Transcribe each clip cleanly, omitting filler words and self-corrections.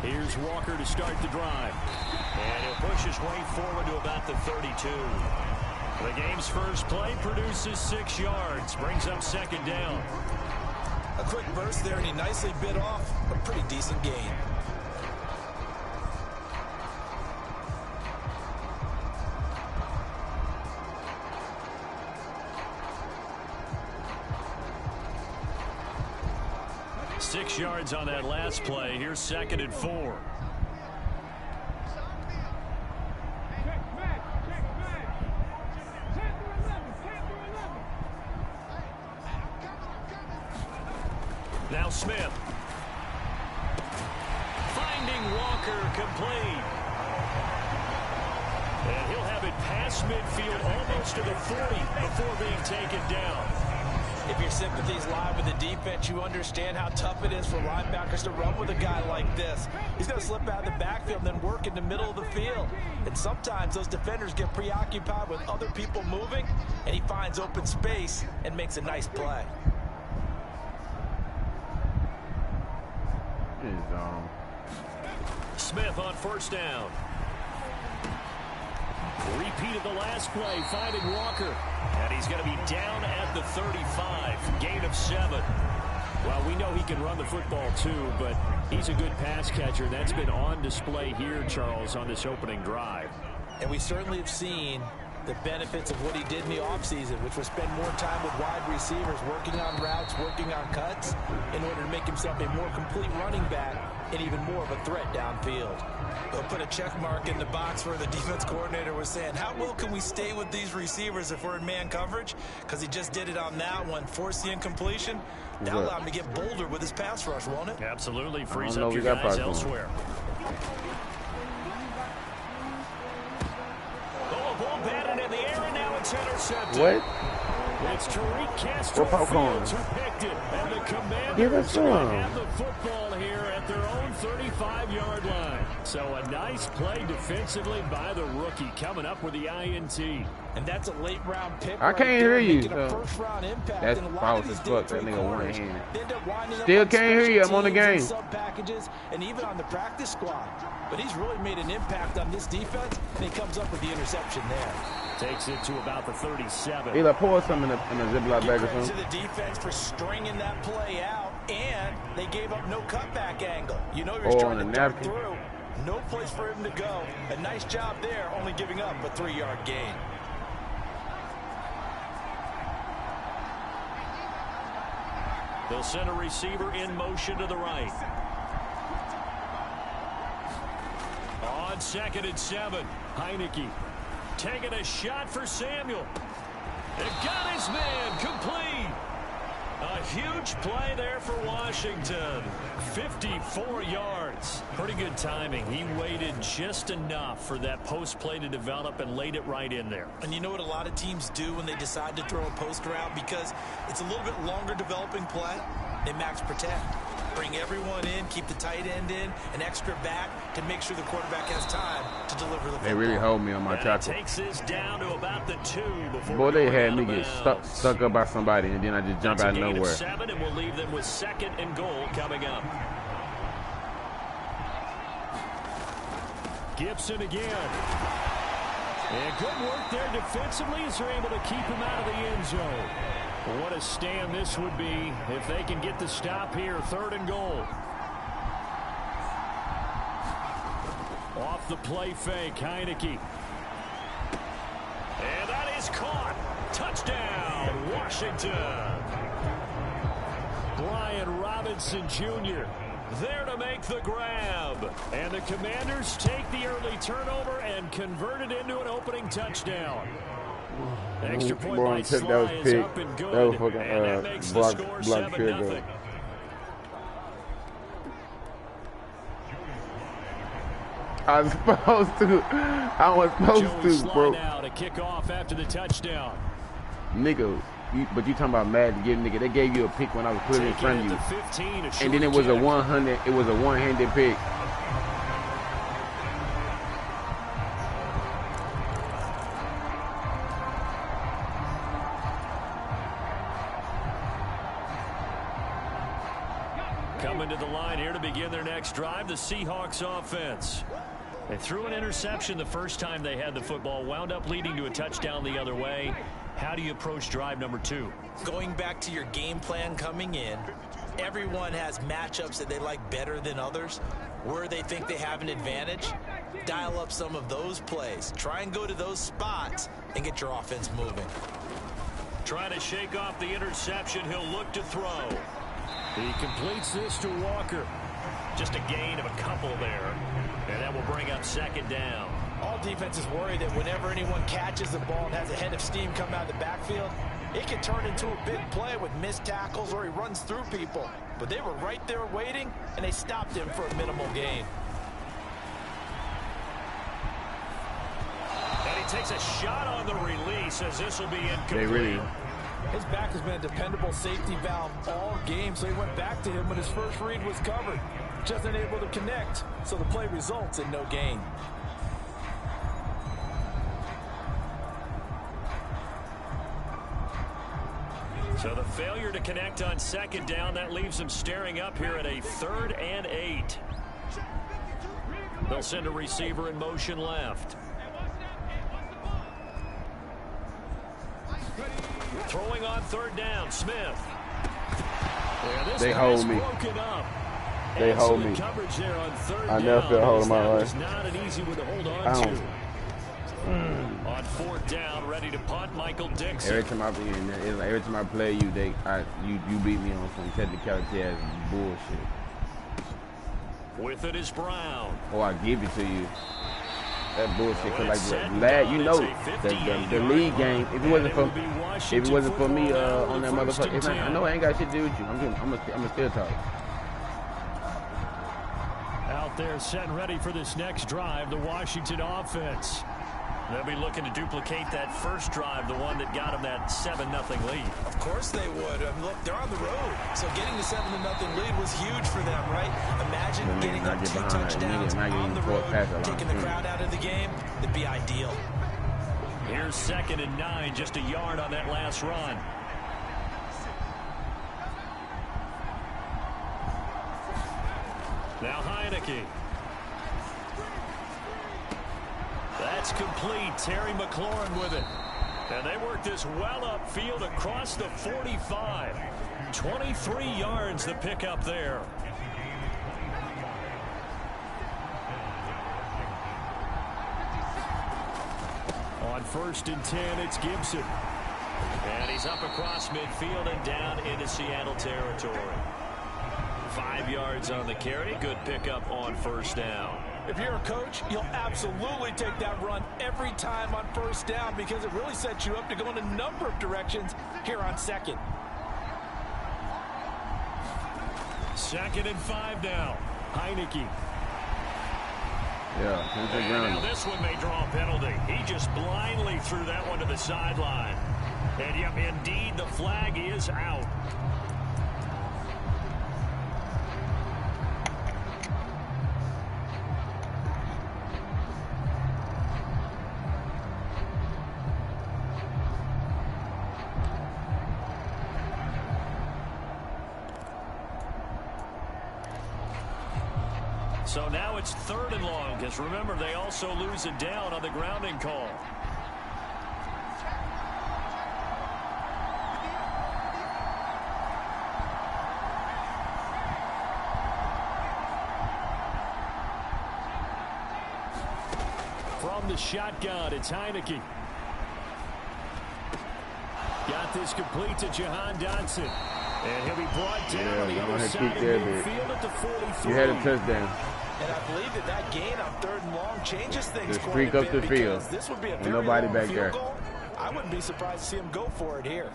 Here's Walker to start the drive. And he'll push his way forward to about the 32. The game's first play produces 6 yards. Brings up second down. A quick burst there, and he nicely bit off a pretty decent gain. Six yards on that last play. Here's second and 4. Now Smith. Finding Walker complete. And he'll have it past midfield almost to the 40 before being taken down. If your sympathies lie with the defense, you understand how tough it is for linebackers to run with a guy like this. He's going to slip out of the backfield and then work in the middle of the field. And sometimes those defenders get preoccupied with other people moving, and he finds open space and makes a nice play. Smith on first down. Repeat of the last play, finding Walker. And he's going to be down at the 35. Gain of 7. Well, we know he can run the football too, but he's a good pass catcher. That's been on display here, Charles, on this opening drive. And we certainly have seen the benefits of what he did in the offseason, which was spend more time with wide receivers, working on routes, working on cuts, in order to make himself a more complete running back and even more of a threat downfield. They'll put a check mark in the box where the defense coordinator was saying, how well can we stay with these receivers if we're in man coverage? Because he just did it on that one, forced the incompletion. That'll allow him to get bolder with his pass rush, won't it? Absolutely. Frees up your guys elsewhere. Oh, ball batted in the air, and now it's intercepted. What? It's Tariq Castro Fields who picked it, and the Commanders have the football here at their own 35-yard line. So a nice play defensively by the rookie, coming up with the INT. And that's a late-round pick. I can't hear you. First-round impact. That's false as fuck. That nigga one hand. Still can't hear you. I'm on the game. Sub-packages and even on the practice squad. But he's really made an impact on this defense, and he comes up with the interception there. Takes it to about the 37. He'll pour some in a Ziploc bag or something. To the defense for stringing that play out, and they gave up no cutback angle. You know he was trying to dart through. No place for him to go. A nice job there, only giving up a 3-yard gain. They'll send a receiver in motion to the right. On second and 7, Heineke taking a shot for Samuel. And got his man complete. A huge play there for Washington. 54 yards. Pretty good timing. He waited just enough for that post play to develop and laid it right in there. And you know what a lot of teams do when they decide to throw a post route? Because it's a little bit longer developing play. They max protect. Bring everyone in, keep the tight end in, an extra back to make sure the quarterback has time to deliver the football. They really hold me on my tackle. Takes this down to about the 2 before. Boy, they had me get stuck up by somebody, and then I just jump out of nowhere. 7, and we'll leave them with second and goal coming up. Gibson again. And good work there defensively as they're able to keep him out of the end zone. What a stand this would be if they can get the stop here. 3rd and goal. Off the play fake, Heineke. And that is caught. Touchdown, Washington. Brian Robinson Jr. there to make the grab. And the Commanders take the early turnover and convert it into an opening touchdown. Extra point by Sly is up and good, and that makes the score 7-0. I was supposed to, bro. Now to kick off after the touchdown. Nigga, but you talking about mad to get nigga. They gave you a pick when I was putting it in front of you. 15, and then it was a one-handed pick. Coming to the line here to begin their next drive, the Seahawks offense. They threw an interception the first time they had the football, wound up leading to a touchdown the other way. How do you approach drive number 2? Going back to your game plan coming in, everyone has matchups that they like better than others. Where they think they have an advantage, dial up some of those plays. Try and go to those spots and get your offense moving. Trying to shake off the interception. He'll look to throw. He completes this to Walker. Just a gain of a couple there. And that will bring up second down. All defenses worry that whenever anyone catches the ball and has a head of steam come out of the backfield, it can turn into a big play with missed tackles or he runs through people. But they were right there waiting, and they stopped him for a minimal gain. And he takes a shot on the release as this will be incomplete. His back has been a dependable safety valve all game, so he went back to him when his first read was covered. Just unable to connect, so the play results in no gain. So the failure to connect on second down, that leaves them staring up here at a 3rd and 8. They'll send a receiver in motion left. Throwing on 3rd down, Smith. They hold me. They hold me. I never feel hold in my life. Not an easy one to hold on to. On 4th down, ready to punt, Michael Dixon. Every time I play you, you beat me on some technicality ass bullshit. With it is Brown. Or I give it to you. That bullshit, cause like you know, the league game. If it wasn't for me on that motherfucker, I know I ain't got shit to do with you. I'm still talk. Out there, set and ready for this next drive, the Washington offense. They'll be looking to duplicate that first drive, the one that got them that 7-0 lead. Of course they would. I mean, look, they're on the road. So getting the 7-0 lead was huge for them, right? Imagine getting up 2 touchdowns on the road, taking the crowd out of the game. It'd be ideal. Here's 2nd and 9, just a yard on that last run. Now Heineke. That's complete. Terry McLaurin with it. And they work this well upfield across the 45. 23 yards the pickup there. On 1st and 10, it's Gibson. And he's up across midfield and down into Seattle territory. 5 yards on the carry. Good pickup on 1st down. If you're a coach, you'll absolutely take that run every time on 1st down because it really sets you up to go in a number of directions here on 2nd. 2nd and 5 now. Heineke. Yeah, now this one may draw a penalty. He just blindly threw that one to the sideline. And yep, indeed, the flag is out. So now it's 3rd and long, because remember, they also lose it down on the grounding call. From the shotgun, it's Heineke. Got this complete to Jahan Dotson. And he'll be brought down on the other side of midfield at the 43. You had a touchdown. And I believe that gain on 3rd and long changes things Just quite a freak up bit the field. this would be a very nobody long back field there. goal. I wouldn't be surprised to see him go for it here.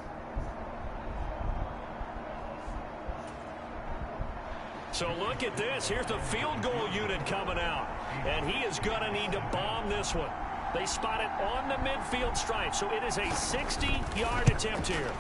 So look at this. Here's the field goal unit coming out. And he is going to need to bomb this one. They spot it on the midfield stripe. So it is a 60-yard attempt here.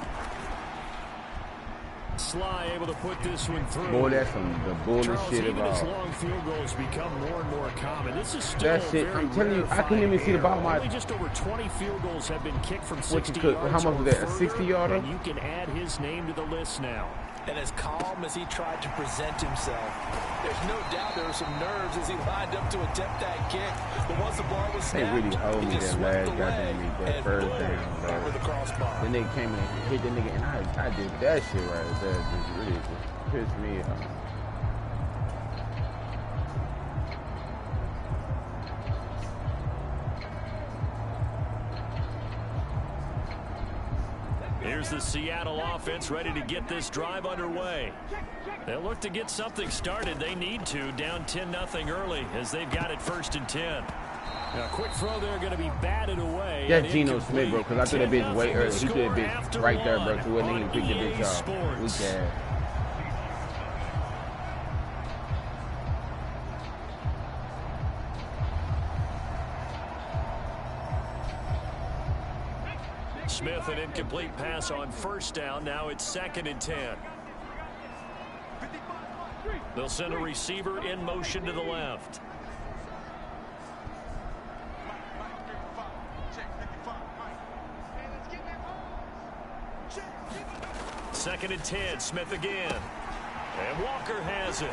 Sly able to put this one through. Boy, that's the bullshit Charles, of even as all. long field goals become more and more common. This is still That shit, I'm telling you, I couldn't even see the ball. Only just over 20 field goals have been kicked from 60 how yards much was that, a or further, 60-yarder? and you can add his name to the list now. And as calm as he tried to present himself, there's no doubt there were some nerves as he lined up to attempt that kick. But once the ball was snapped, they really hold me that last goddamn week, that first down, bro. Over the crossbar. The nigga came in and hit the nigga, and I did that shit right there. Just really pissed me off. Here's the Seattle offense ready to get this drive underway. They'll look to get something started. They need to, down 10-0 early as they've got it 1st and 10. Now, quick throw there going to be batted away. That's Geno Smith, bro, because I threw that bitch way early. He threw that bitch right there, bro, so he wouldn't even pick the bitch off. Weak ass. Smith, an incomplete pass on 1st down. Now it's 2nd and 10. They'll send a receiver in motion to the left. Second and 10. Smith again. And Walker has it.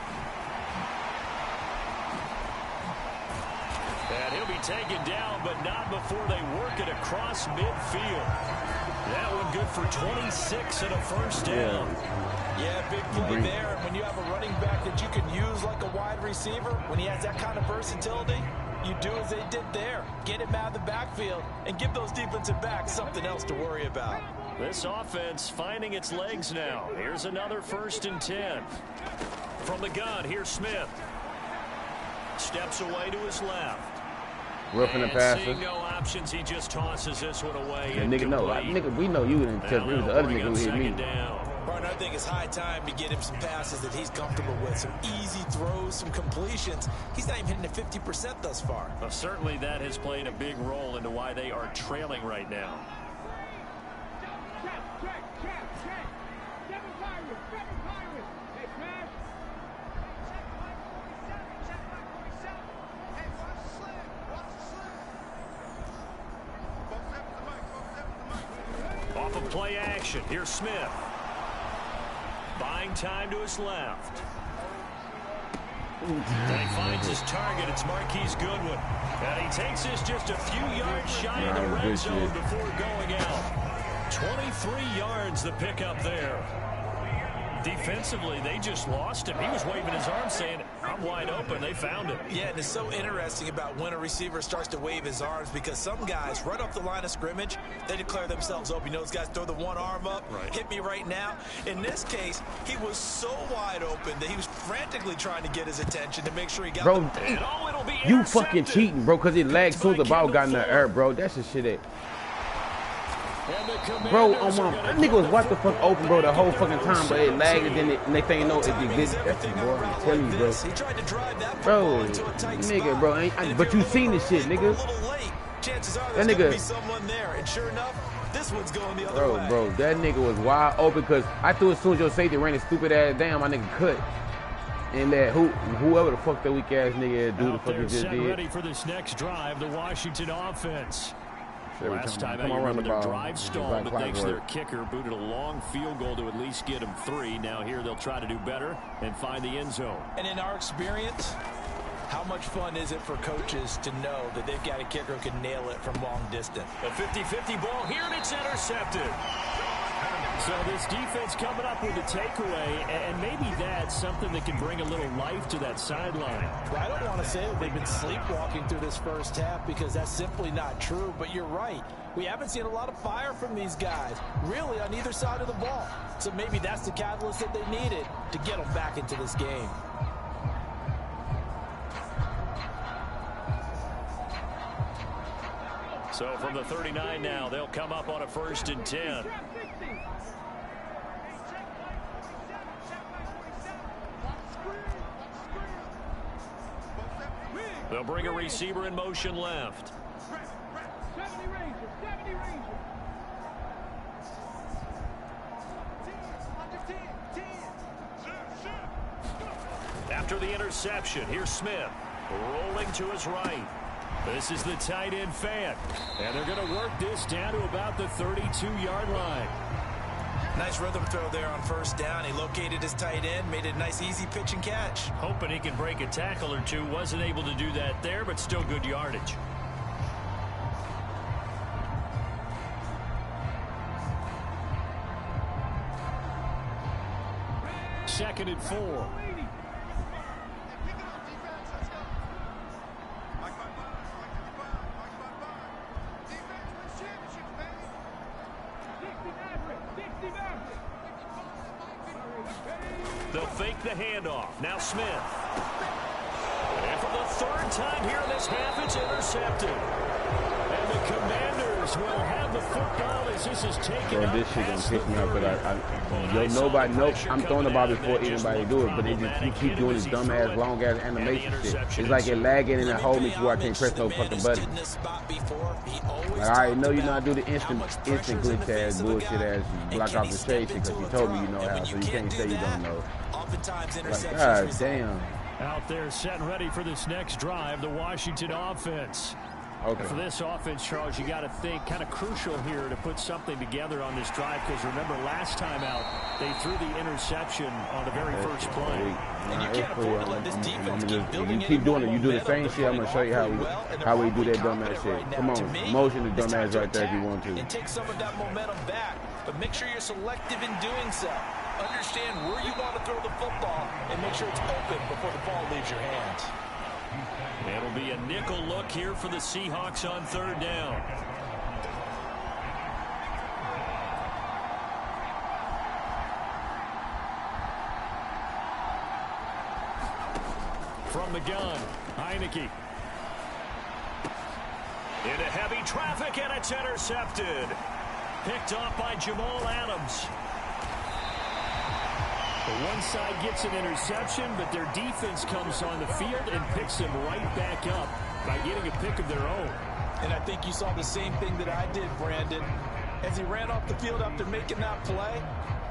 And he'll be taken down, but not before they work it across midfield. That one good for 26 and a 1st down. Yeah, big play there. When you have a running back that you can use like a wide receiver, when he has that kind of versatility, you do as they did there. Get him out of the backfield and give those defensive backs something else to worry about. This offense finding its legs now. Here's another 1st and 10. From the gun, here's Smith. Steps away to his left. Roughing the passer. Seeing no options, he just tosses this one away. Yeah, nigga, no. Nigga, we know you didn't tell me. It was the other nigga who hit me. Partner, I think it's high time to get him some passes that he's comfortable with. Some easy throws, some completions. He's not even hitting at 50% thus far. Well, certainly that has played a big role into why they are trailing right now. Off of play action, here's Smith. Buying time to his left. And he finds his target. It's Marquise Goodwin. And he takes this just a few yards shy of the red zone before going out. 23 yards the pickup there. Defensively, they just lost him. He was waving his arm saying, I'm wide open. They found him. Yeah, and it's so interesting about when a receiver starts to wave his arms because some guys, right off the line of scrimmage, they declare themselves open. You know, those guys throw the one arm up, hit me right now. In this case, he was so wide open that he was frantically trying to get his attention to make sure he got the you fucking cheating, bro, because it lagged as soon as the ball got in the air, bro. That's the shit that... Bro, that nigga was what the fuck open, bro, the whole fucking time, but it lagged and then next thing you know, it exists. That's it, bro. I'm telling you, bro. Bro, nigga, bro, but you seen this shit, nigga. That nigga. Bro, that nigga was wide open because I threw as soon as your safety ran his stupid ass down, my nigga cut. And that whoever the fuck that weak ass nigga do the fuck he just did. Ready for this next drive, the Washington offense. Last time I remember their drive stalled, but thanks to their kicker, booted a long field goal to at least get them 3. Now here they'll try to do better and find the end zone. And in our experience, how much fun is it for coaches to know that they've got a kicker who can nail it from long distance? A 50-50 ball here, and it's intercepted. So this defense coming up with a takeaway, and maybe that's something that can bring a little life to that sideline. Well, I don't want to say that they've been sleepwalking through this first half because that's simply not true, but you're right. We haven't seen a lot of fire from these guys, really, on either side of the ball. So maybe that's the catalyst that they needed to get them back into this game. So from the 39 now, they'll come up on a 1st and 10. They'll bring a receiver in motion left. After the interception, here's Smith rolling to his right. This is the tight end fan, and they're going to work this down to about the 32-yard line. Nice rhythm throw there on first down. He located his tight end, made it a nice easy pitch and catch. Hoping he can break a tackle or two. Wasn't able to do that there, but still good yardage. Second and 4. They'll fake the handoff. Now Smith. And for the third time here in this half, it's intercepted. And the Commanders will have the football as this is taken up. This shit gonna piss me off because nobody knows. I'm throwing the ball before anybody do it, but you keep doing this dumbass, long ass animation shit. It's like it lagging in that hole me to where I can't press no fucking button. Like, I already know you know how to do the instant glitch ass, bullshit ass, block off the shade shit because you told me you know how, so you can't say you don't know. Like, God damn. Out there set and ready for this next drive, the Washington offense. Okay. For this offense, Charles, you got to think kind of crucial here to put something together on this drive because remember last time out they threw the interception on the very first play. And you can't afford to let this defense keep building. You keep doing it. You do the same shit. I'm gonna show you how we do that dumbass shit. Come on, motion the dumbass right there if you want to. And take some of that momentum back, but make sure you're selective in doing so. Understand where you want to throw the football and make sure it's open before the ball leaves your hands. It'll be a nickel look here for the Seahawks on third down. From the gun, Heineke. Into heavy traffic, and it's intercepted. Picked off by Jamal Adams. The one side gets an interception, but their defense comes on the field and picks them right back up by getting a pick of their own. And I think you saw the same thing that I did, Brandon. As he ran off the field after making that play,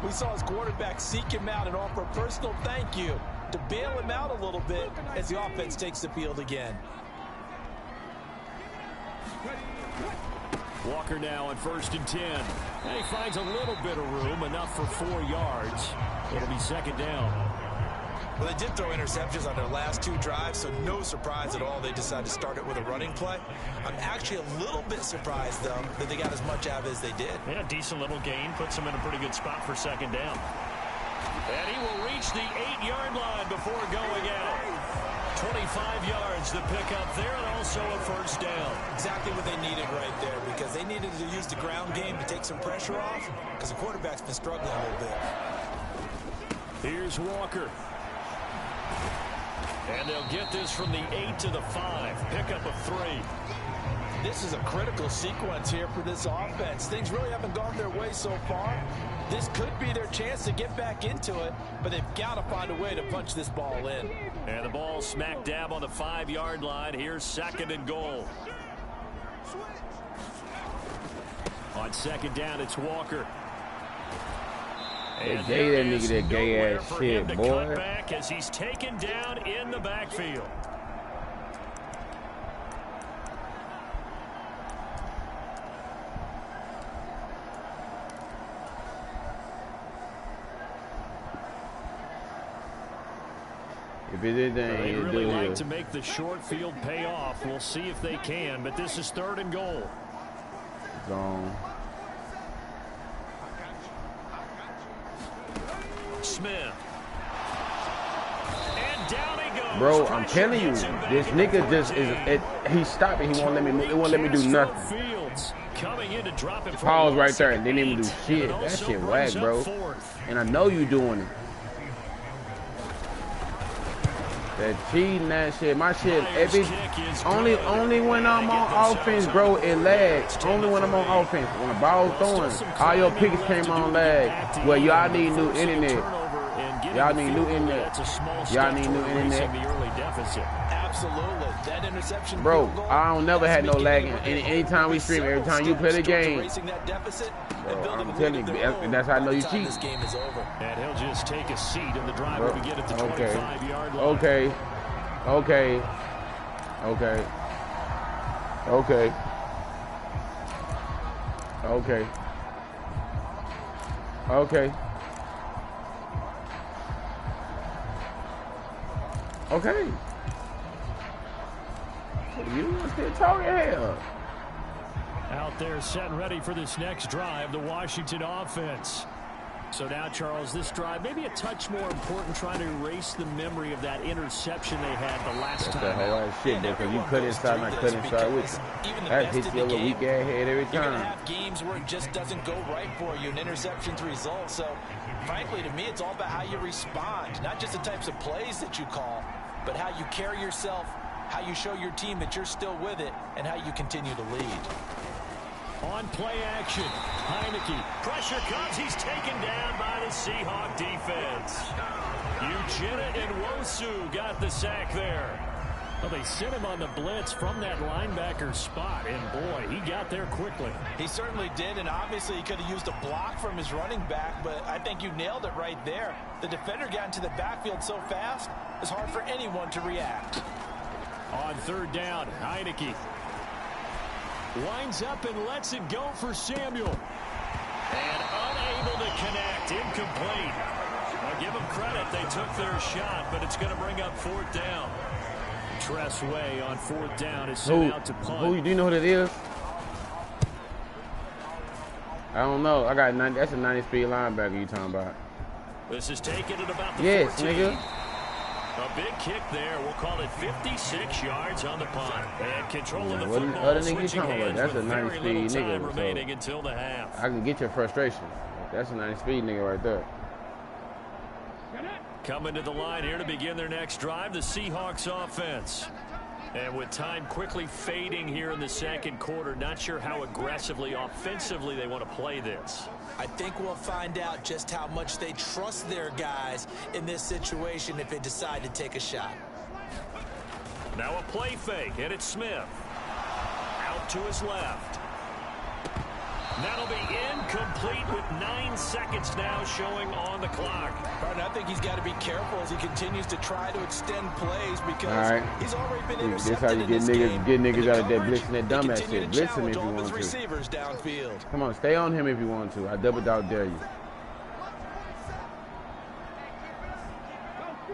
we saw his quarterback seek him out and offer a personal thank you to bail him out a little bit as the offense takes the field again. Walker now on 1st and 10. And he finds a little bit of room, enough for 4 yards. It'll be second down. Well, they did throw interceptions on their last 2 drives, so no surprise at all they decided to start it with a running play. I'm actually a little bit surprised, though, that they got as much out of it as they did. Yeah, decent little gain. Puts them in a pretty good spot for second down. And he will reach the 8-yard line before going out. 25 yards to pick up there and also a first down. Exactly what they needed right there because they needed to use the ground game to take some pressure off because the quarterback's been struggling a little bit. Here's Walker. And they'll get this from the 8 to the 5. Pick up of 3. This is a critical sequence here for this offense. Things really haven't gone their way so far. This could be their chance to get back into it, but they've got to find a way to punch this ball in. And the ball smack dab on the 5-yard line. Here's second and goal. On second down, it's Walker. They gave that nigga that gay ass shit, boy. Back as he's taken down in the backfield. If it is, they'd really like to make the short field pay off. We'll see if they can, but this is third and goal. Gone. Smith. And down he goes. Bro, I'm telling you, this nigga just is. He stopped it. He won't let me move. It won't let me do nothing. Coming in to drop it. Pause right there and didn't even do shit. That shit whack, bro. And I know you doing it. That cheating, that shit. My shit, only when I'm on offense, bro, it lags. Only when I'm on offense. When the ball's throwing, all your picks came on lag. Well, y'all need new internet. Y'all need new internet. Y'all need new internet. Absolutely. That interception. Bro, I don't never had no lag. Anytime we stream, every time you play the game. Bro, I'm telling you, that's how I know you cheat. This game is over. And he'll just take a seat in the drive to get at the 25-yard line. Okay. Okay. Okay. Okay. Okay. Okay. Okay. You want to still talking here? Out there set and ready for this next drive, the Washington offense. So now, Charles, this drive may be a touch more important, trying to erase the memory of that interception they had the last time. That's the whole shit, because you cut inside and I cut inside with you. That hits your little weak ass head every time. You're going to have games where it just doesn't go right for you, and interceptions result. So, frankly, to me, it's all about how you respond, not just the types of plays that you call, but how you carry yourself, how you show your team that you're still with it, and how you continue to lead. On play action, Heineke. Pressure comes. He's taken down by the Seahawk defense. Uchenna and Nwosu got the sack there. Well, they sent him on the blitz from that linebacker spot, and boy, he got there quickly. He certainly did, and obviously he could have used a block from his running back, but I think you nailed it right there. The defender got into the backfield so fast, it's hard for anyone to react. On third down, Heineke winds up and lets it go for Samuel. And unable to connect, incomplete. I'll give them credit, they took their shot, but it's going to bring up fourth down. Tress Way on fourth down is sent out to punt. Do you know who that is? I don't know. I got 90. That's a 90-speed linebacker you talking about. This is taken at about the 14. Nigga. A big kick there. We'll call it 56 yards on the punt. And control of the football. Other nigga you talking about? That's a 90-speed nigga. Remaining until the half. I can get your frustration. That's a 90-speed nigga right there. Coming to the line here to begin their next drive, the Seahawks offense. And with time quickly fading here in the second quarter, not sure how aggressively, offensively they want to play this. I think we'll find out just how much they trust their guys in this situation if they decide to take a shot. Now a play fake, and it's Smith. Out to his left. That'll be incomplete with 9 seconds now showing on the clock. Right, I think he's got to be careful as he continues to try to extend plays because he's already been intercepted. This how you get niggas out of that blitzing that dumbass shit. Blitz him if you want to. Receivers downfield. Come on, stay on him if you want to. I double dog dare you.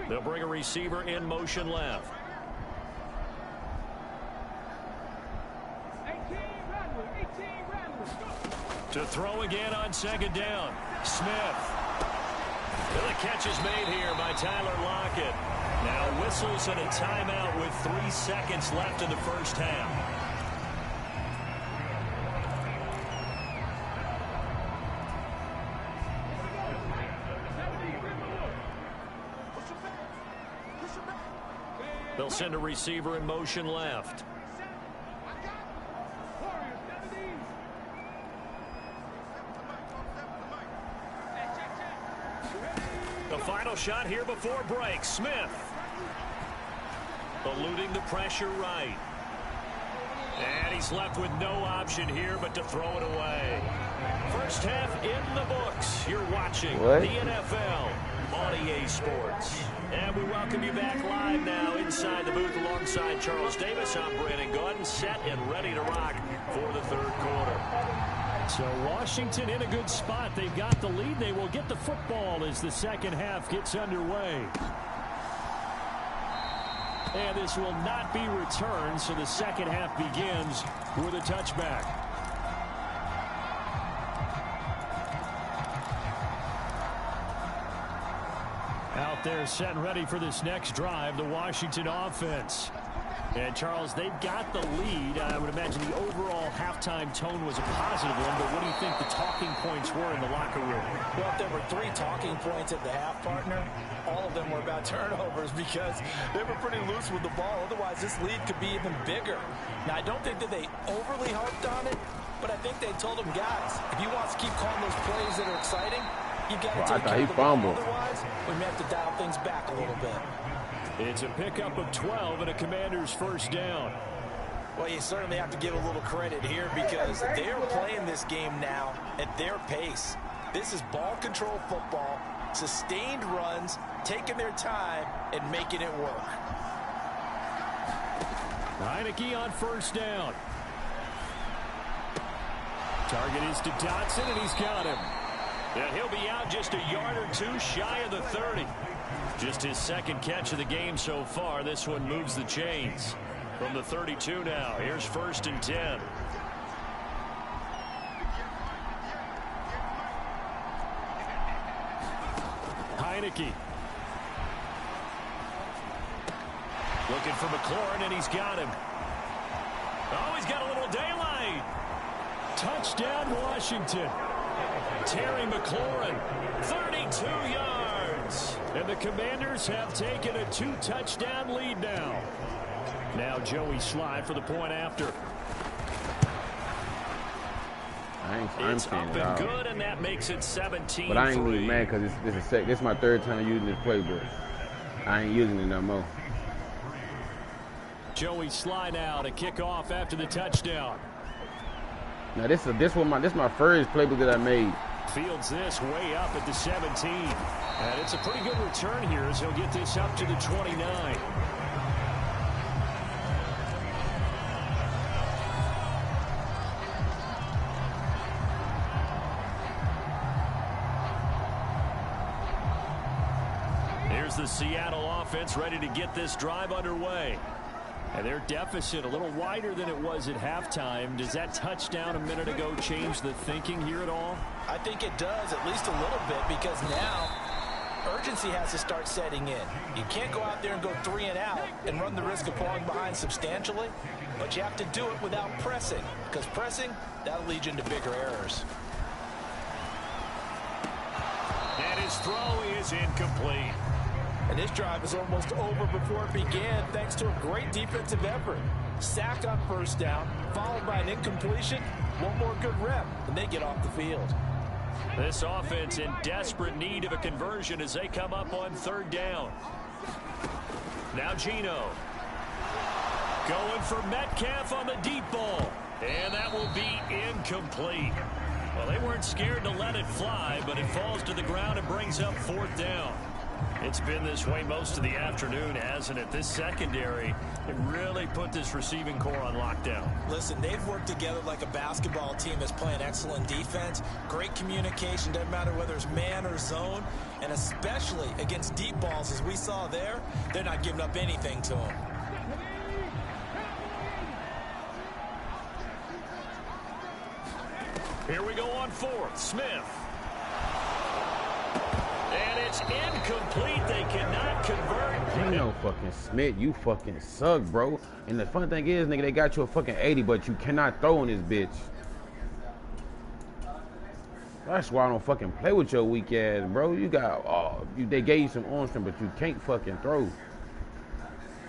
They'll bring a receiver in motion left. To throw again on second down. Smith. The catch is made here by Tyler Lockett. Now whistles and a timeout with 3 seconds left in the first half. They'll send a receiver in motion left. The final shot here before break. Smith eluding the pressure right. And he's left with no option here but to throw it away. First half in the books. You're watching the NFL on EA Sports. And we welcome you back live now inside the booth alongside Charles Davis. I'm Brandon Gordon, set and ready to rock for the third quarter. So Washington in a good spot. They've got the lead. They will get the football as the second half gets underway. And this will not be returned, so the second half begins with a touchback. Out there set and ready for this next drive, the Washington offense. And, Charles, they've got the lead. I would imagine the overall halftime tone was a positive one, but what do you think the talking points were in the locker room? Well, if there were 3 talking points at the half, partner, all of them were about turnovers because they were pretty loose with the ball. Otherwise, this lead could be even bigger. Now, I don't think that they overly harped on it, but I think they told them, guys, if you want to keep calling those plays that are exciting, you've got to take care of the ball. Otherwise, we may have to dial things back a little bit. It's a pickup of 12 and a Commander's first down. Well, you certainly have to give a little credit here because they're playing this game now at their pace. This is ball control football, sustained runs, taking their time, and making it work. Heineke on first down. Target is to Dotson, and he's got him. And he'll be out just a yard or two shy of the 30. Just his second catch of the game so far. This one moves the chains. From the 32 now, here's 1st and 10. Heineke. Looking for McLaurin, and he's got him. Oh, he's got a little daylight. Touchdown, Washington. Terry McLaurin, 32 yards. And the Commanders have taken a 2-touchdown lead now. Now Joey Slye for the point after. It's up and good, and that makes it 17-3. But I ain't even mad because this is my 3rd time using this playbook. I ain't using it no more. Joey Slye now to kick off after the touchdown. Now this my first playbook that I made. Fields this way up at the 17. And it's a pretty good return here as he'll get this up to the 29. Here's the Seattle offense ready to get this drive underway. And their deficit a little wider than it was at halftime. Does that touchdown a minute ago change the thinking here at all? I think it does, at least a little bit, because now urgency has to start setting in. You can't go out there and go 3 and out and run the risk of falling behind substantially, but you have to do it without pressing, because pressing, that'll lead you into bigger errors. And his throw is incomplete. And this drive is almost over before it began, thanks to a great defensive effort. Sack on 1st down, followed by an incompletion. One more good rep, and they get off the field. This offense in desperate need of a conversion as they come up on 3rd down. Now Geno. Going for Metcalf on the deep ball. And that will be incomplete. Well, they weren't scared to let it fly, but it falls to the ground and brings up 4th down. It's been this way most of the afternoon, hasn't it? This secondary, it really put this receiving core on lockdown. Listen, they've worked together like a basketball team that's playing excellent defense. Great communication, doesn't matter whether it's man or zone. And especially against deep balls, as we saw there, they're not giving up anything to them. Here we go on 4th. Smith. And it's incomplete. They cannot convert. Ain't no fucking Smith. You fucking suck, bro. And the funny thing is, nigga, they got you a fucking 80, but you cannot throw on this bitch. That's why I don't fucking play with your weak ass, bro. You got, they gave you some arm strength, but you can't fucking throw.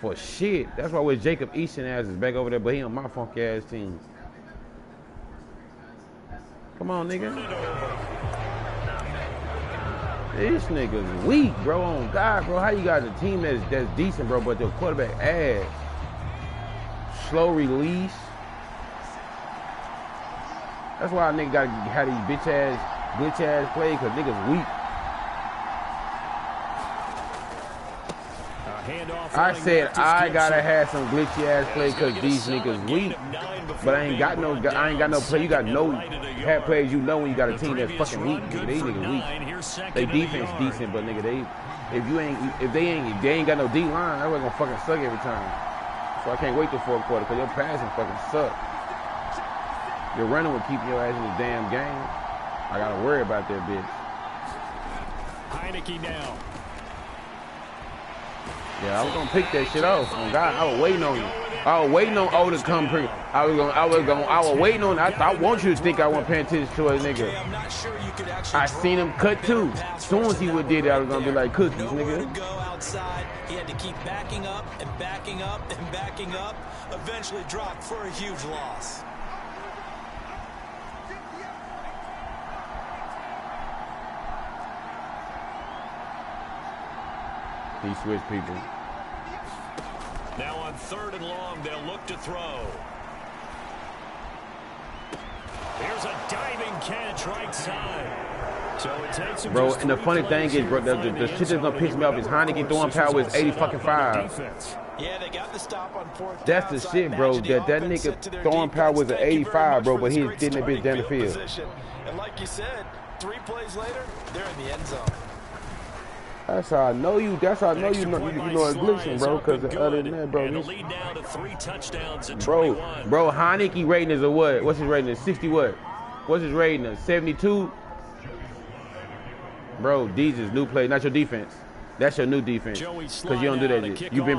For shit. That's why with Jacob Easton ass is back over there, but he on my funky ass team. Come on, nigga. This nigga's weak, bro. On God, bro. How you got a team that's decent, bro, but your quarterback ass? Slow release. That's why a nigga gotta have these glitch ass plays, because niggas weak. I said I gotta have some glitchy ass plays because these niggas weak. But I ain't got no play. You got no hat plays. You know when you got a team that's fucking weak. Nigga, they niggas weak. They defense decent, but nigga, if they ain't got no D line, that was gonna fucking suck every time. So I can't wait till 4th quarter because your passing fucking suck. Your running will keep your ass in the damn game. I gotta worry about that bitch. Heineke now. Yeah, I was gonna pick that shit off. Oh God, I was waiting on you. I was waiting on O to come pre. I was waiting on. I want you to think I wasn't paying attention to a nigga. I seen him cut too. As soon as he would did it, I was gonna be like cookies, nigga. Go outside. He had to keep backing up and backing up and backing up. Eventually dropped for a huge loss. He switched people. Now on 3rd and long, they'll look to throw. Here's a diving catch right side. So it takes him. Bro, and the funny thing is, bro, the shit that's gonna piss me off is Heineke throwing power is 80-5. Yeah, they got the stop on 4th. That's the shit, bro. That nigga throwing power was an 85, bro, but he didn't bitch down the field. And like you said, 3 plays later, they're in the end zone. That's how I know you. That's how I know you know it's glitching, bro. Because other than that, bro, lead now to 3 touchdowns and bro, 21. Heineke rating is a what? What's his rating? 60 what? What's his rating? 72. Bro, these is new play, not your defense. That's your new defense. Because you don't do that shit. You've been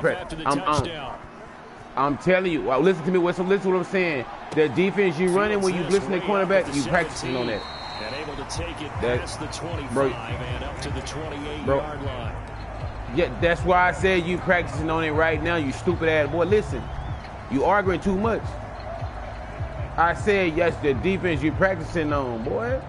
I'm telling you. Well, listen to me. Listen what I'm saying. The defense you running when you blitzing the cornerback, you practicing on that. And able to take it past the 25 and up to the 28-yard line. Yeah, that's why I said you practicing on it right now, you stupid ass boy. Listen, you arguing too much. I said, yes, the defense you practicing on, boy.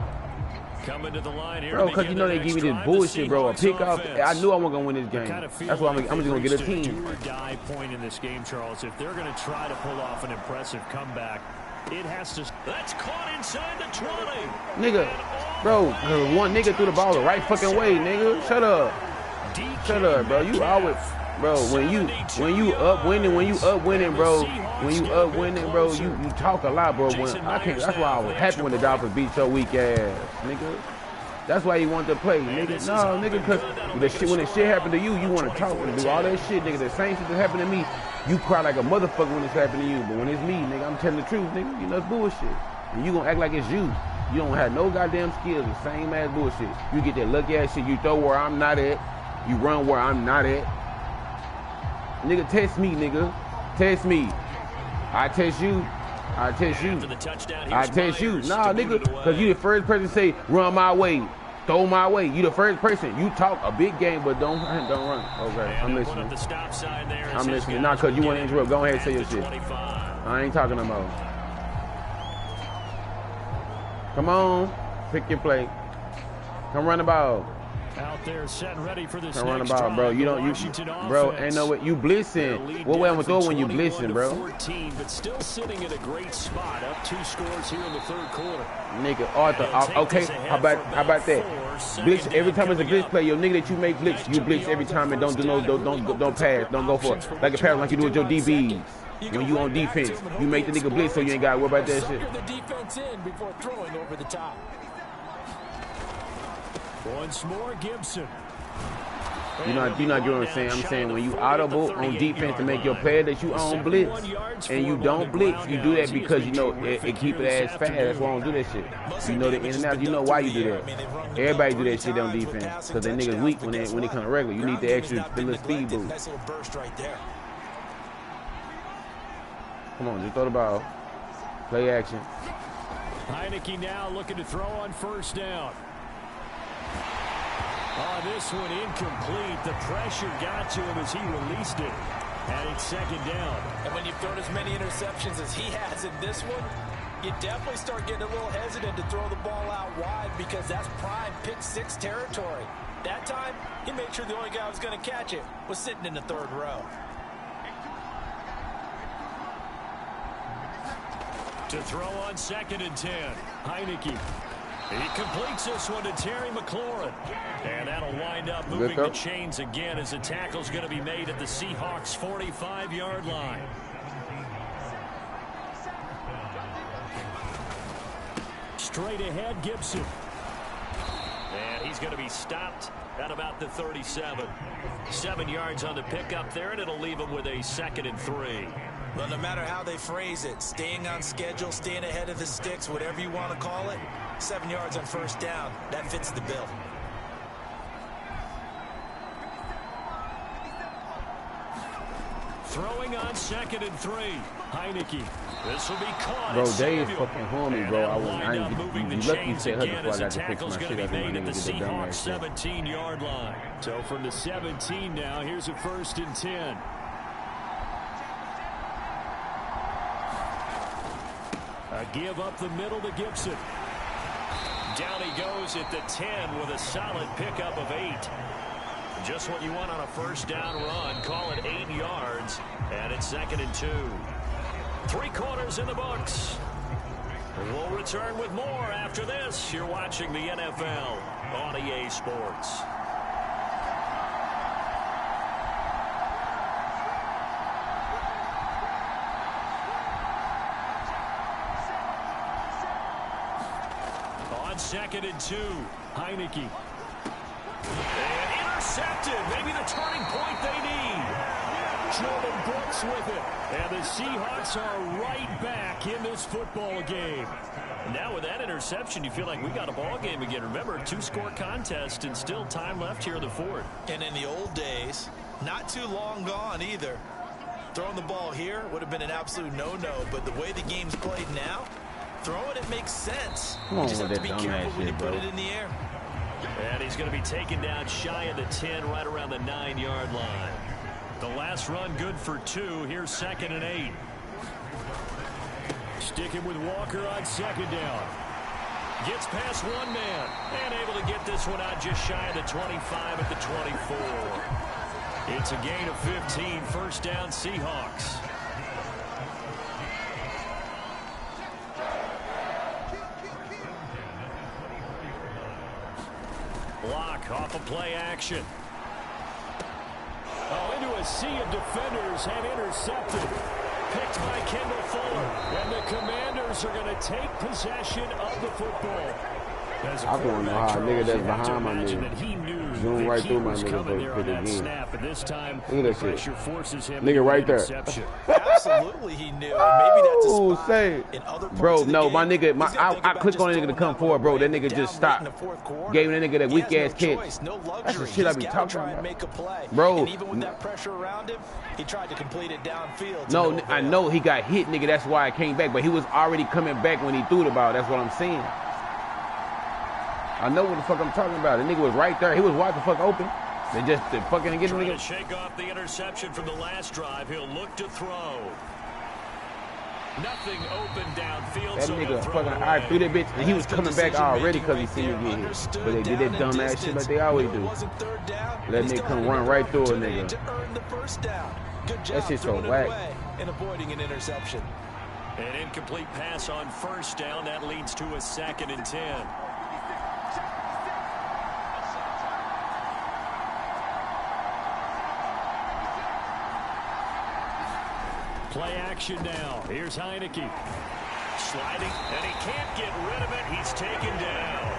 Coming to the line here, bro, because you know they give me this bullshit, bro. A pick off. I knew I wasn't going to win this game. That's why I'm just going to get a team. Do or die point in this game, Charles. If they're going to try to pull off an impressive comeback, it has to. That's caught inside the 20. Nigga, bro, one nigga threw the ball the right fucking way, nigga. Shut up. Shut up, bro. You always, bro, when you up winning, bro, you talk a lot, bro. When I can't, that's why I was happy when the Dolphins beat your weak ass, nigga. That's why you want to play, nigga. No, nigga, because when the shit happened to you, you want to talk and do all that shit, nigga. The same shit that happened to me, you cry like a motherfucker when it's happening to you. But when it's me, nigga, I'm telling the truth, nigga. You know, it's bullshit. And you gonna act like it's you. You don't have no goddamn skills. The same ass bullshit. You get that lucky ass shit. You throw where I'm not at. You run where I'm not at. Nigga, test me, nigga. Test me. I test you. I test you. I test you. Nah, nigga, because you the first person to say, run my way. Throw my way. You the first person. You talk a big game, but don't run. Okay, I'm listening. I'm listening. Nah, because you want to interrupt. Go ahead and say your shit. I ain't talking no more. Come on. Pick your play. Come run the ball. Out there, set and ready for this next run the ball, bro. Bro, ain't no way. You blitzing. What way I'm gonna throw when you blitzing, bro? 14, but still sitting in a great spot. Up 2 scores here in the 3rd quarter. Nigga, Arthur. Okay, how about that? Blitz every time it's a blitz play. Your nigga that you make blitz, you blitz every time and don't pass, don't go for it. Like a pass like you do with your DBs. When you on defense, you make the nigga blitz so you ain't gotta worry about that shit. The defense in before throwing over the top. Once more, Gibson. You not get what I'm saying. I'm saying when you audible on defense to make your player that you on blitz and you don't blitz, you do that because you know it keep it ass fast. That's why I don't do that shit. You know the in and out. You know why you do that. Everybody do that shit on defense because they niggas weak when they come to regular. You need the extra little speed boost. Nice little burst right there. Come on, just throw the ball. Play action. Heineke now looking to throw on 1st down. Oh, this one incomplete. The pressure got to him as he released it. And it's 2nd down. And when you've thrown as many interceptions as he has in this one, you definitely start getting a little hesitant to throw the ball out wide because that's prime pick 6 territory. That time, he made sure the only guy who was going to catch it was sitting in the 3rd row. To throw on 2nd and 10. Heineke. He completes this one to Terry McLaurin. And that'll wind up moving the chains again as the tackle's going to be made at the Seahawks' 45-yard line. Straight ahead, Gibson. And he's going to be stopped at about the 37. 7 yards on the pickup there, and it'll leave him with a 2nd and 3. Well, no matter how they phrase it, staying on schedule, staying ahead of the sticks, whatever you want to call it, 7 yards on 1st down, that fits the bill. Throwing on 2nd and 3. Heineke. This will be caught. Bro, they is fucking homie, bro. I ain't you lucky you said her before I got to fix my shit up and my nigga get that dumb ass shit. 17-yard line. So from the 17 now, here's a 1st and 10. A give up the middle to Gibson. Down he goes at the 10 with a solid pickup of 8. Just what you want on a 1st down run. Call it 8 yards. And it's 2nd and 2. 3 quarters in the books. We'll return with more after this. You're watching the NFL on EA Sports. 2nd and 2. Heineke. And intercepted. Maybe the turning point they need. Jordan Brooks with it. And the Seahawks are right back in this football game. Now with that interception, you feel like we got a ball game again. Remember, a 2-score contest and still time left here in the fourth. And in the old days, not too long gone either. Throwing the ball here would have been an absolute no-no, but the way the game's played now, throwing it makes sense. You just have to be careful when you put it in the air. And he's going to be taken down shy of the 10, right around the 9-yard line. The last run good for 2. Here's 2nd and 8. Sticking with Walker on 2nd down. Gets past one man and able to get this one out just shy of the 25 at the 24. It's a gain of 15. First down, Seahawks. Block off of play action. Oh, into a sea of defenders and intercepted. Picked by Kendall Fuller. And the Commanders are going to take possession of the football. I want to know how a nigga that's behind my nigga zoom right through my nigga for the game. Look at that shit. Nigga right there. Absolutely he knew. Maybe that's a spot say. in other parts bro, of the no, game. my nigga, I clicked on that nigga to come forward, bro. That nigga just stopped. Gave that nigga that weak ass catch. That's the shit I be talking about. Bro, and even with that pressure around him, he tried to complete it downfield. No, I know he got hit, nigga. That's why I came back. But he was already coming back when he threw the ball. That's what I'm saying. I know what the fuck I'm talking about. The nigga was right there. He was wide the fuck open. They just fucking get the nigga. To shake off the interception from the last drive. He'll look to throw. Nothing open downfield. That nigga fucking I threw that bitch, and he was coming back already because he seen me get hit. But they did that dumb ass shit like they always do. Let nigga come run right through a nigga. That shit's so whack. And avoiding an interception. An incomplete pass on first down. That leads to a 2nd and 10. Play action now. Here's Heineke. Sliding, and he can't get rid of it. He's taken down.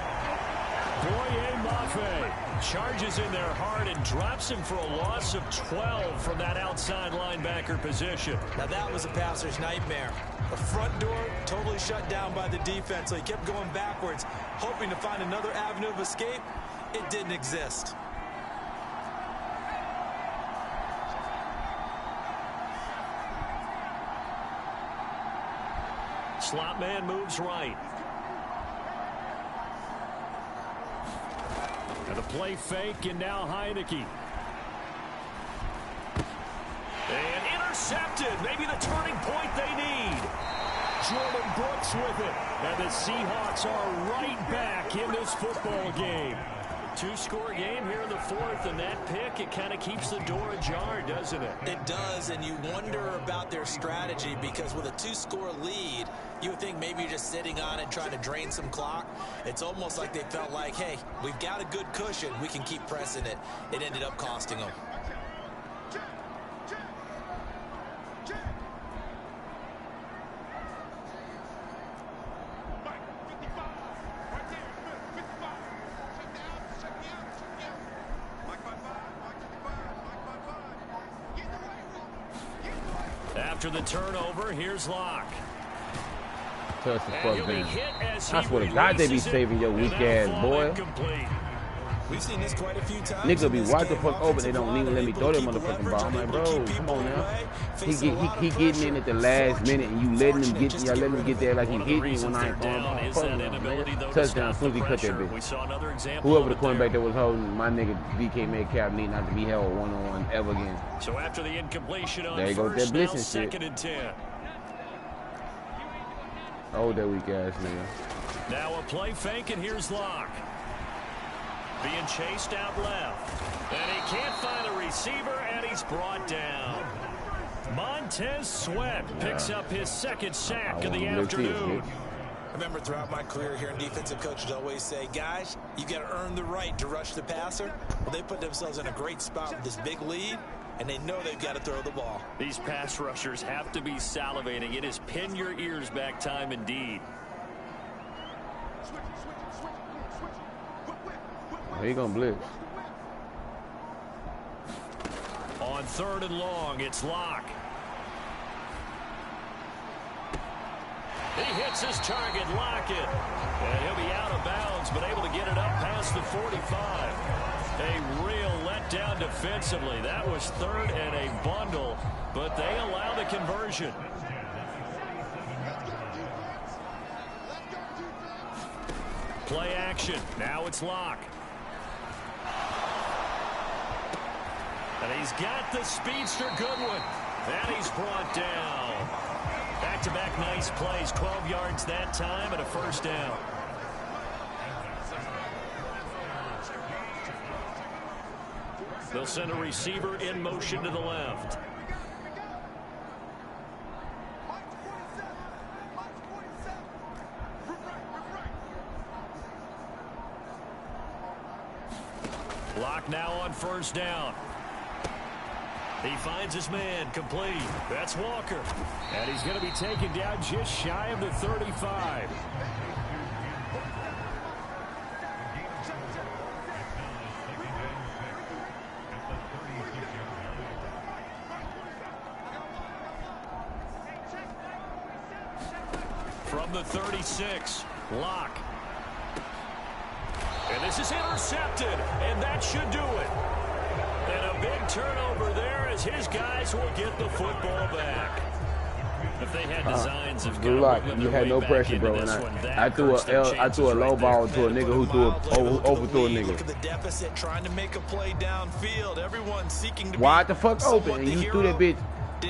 Boye Mafe charges in there hard and drops him for a loss of 12 from that outside linebacker position. Now that was a passer's nightmare. The front door totally shut down by the defense, so he kept going backwards, hoping to find another avenue of escape. It didn't exist. Slot man moves right. And the play fake, and now Heineke. And intercepted. Maybe the turning point they need. Jordan Brooks with it. And the Seahawks are right back in this football game. 2-score game here in the fourth, and that pick, it kind of keeps the door ajar, doesn't it? It does, and you wonder about their strategy, because with a 2-score lead, you would think maybe you're just sitting on it trying to drain some clock. It's almost like they felt like, hey, we've got a good cushion. We can keep pressing it. It ended up costing them. After the turnover, here's Locke. Touch the fuck down. I swear to God, they be saving your weak ass, boy. We've seen this quite a few times. Nigga be wide the fuck open. They don't even let me throw that motherfucking ball. I'm like, bro, come on now. He getting in at the last minute, and you letting him get, y'all letting him get there like he hit me when I ain't throwing ball. Fuck him, nigga. Touchdown, as soon as he cut that bitch. Whoever the cornerback that was holding, my nigga DK Metcalf need not to be held one-on-one ever again. So after the incompletion on there you go, that first, now blitzing shit. 2nd and 10. Oh, that weak ass nigga. Now a play fake, and here's Locke. Being chased out left. And he can't find a receiver, and he's brought down. Montez Sweat picks up his 2nd sack of the afternoon. I remember throughout my career here in defensive coaches always say, guys, you got to earn the right to rush the passer. Well, they put themselves in a great spot with this big lead, and they know they've got to throw the ball. These pass rushers have to be salivating. It is pin your ears back time indeed. Oh, he gonna blitz. On 3rd and long, it's Locke. He hits his target, Lockett. And he'll be out of bounds, but able to get it up past the 45. A real letdown defensively. That was 3rd and a bundle, but they allow the conversion. Play action. Now it's Locke. And he's got the speedster Goodwin. And he's brought down. Back-to-back nice plays. 12 yards that time and a first down. They'll send a receiver in motion to the left. Locke now on 1st down. He finds his man, complete. That's Walker. And he's going to be taken down just shy of the 35. From the 36, Locke. And this is intercepted, and that should do it. And a big turnover there as his guys will get the football back. If they had designs of good luck. You had no pressure, bro. And I threw a low ball to a nigga who overthrew a nigga. Look at the deficit, trying to make a play downfield. Everyone seeking to wide the fuck open, and you threw that bitch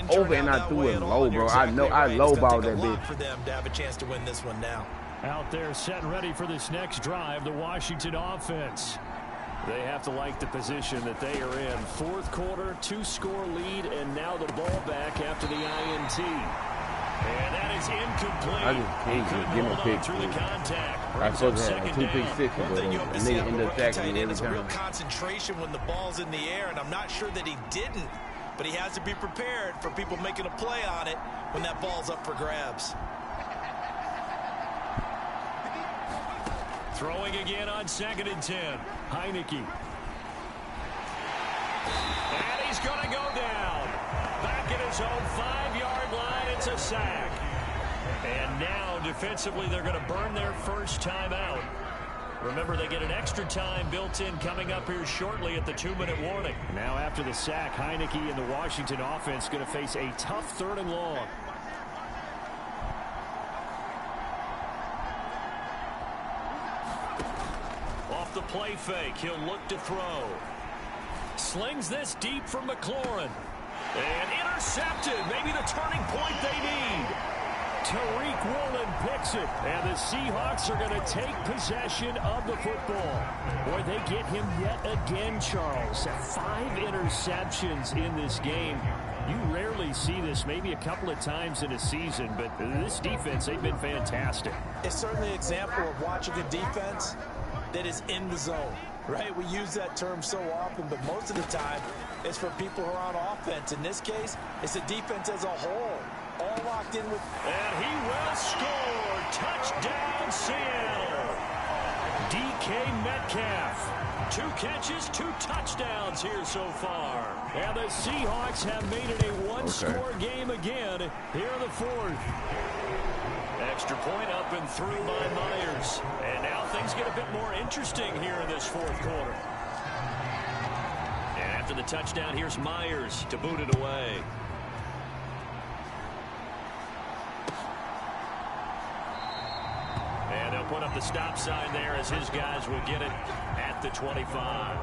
over, and I threw it low, bro. I know I low balled that bitch. For them to have a chance to win this one now. Out there set and ready for this next drive, the Washington offense. They have to like the position that they are in. 4th quarter, 2-score lead, and now the ball back after the INT. And that is incomplete. I just can't give him a pick. Through the contact. I supposed to have 2 pick sixes, but a nigga ended up sacking me every time. Real time. concentration when the ball's in the air, and I'm not sure that he didn't, but he has to be prepared for people making a play on it when that ball's up for grabs. Throwing again on 2nd and 10. Heineke. And he's going to go down. Back at his own 5-yard line. It's a sack. And now defensively they're going to burn their first time out. Remember, they get an extra time built in coming up here shortly at the 2-minute warning. Now after the sack, Heineke and the Washington offense going to face a tough 3rd and long. Off the play fake, he'll look to throw. Slings this deep from McLaurin. And intercepted. Maybe the turning point they need. Tariq Woolen picks it. And the Seahawks are going to take possession of the football. Boy, they get him yet again, Charles. 5 interceptions in this game. You rarely see this, maybe a couple of times in a season, but this defense, they've been fantastic. It's certainly an example of watching a defense that is in the zone, right? We use that term so often, but most of the time it's for people who are on offense. In this case, it's the defense as a whole, all locked in with. And he will score. Touchdown, Seattle. DK Metcalf. 2 catches, 2 touchdowns here so far. And the Seahawks have made it a 1-score game again here in the 4th. Extra point up and through by Myers. And now things get a bit more interesting here in this 4th quarter. And after the touchdown, here's Myers to boot it away. And they'll put up the stop sign there as his guys will get it at the 25.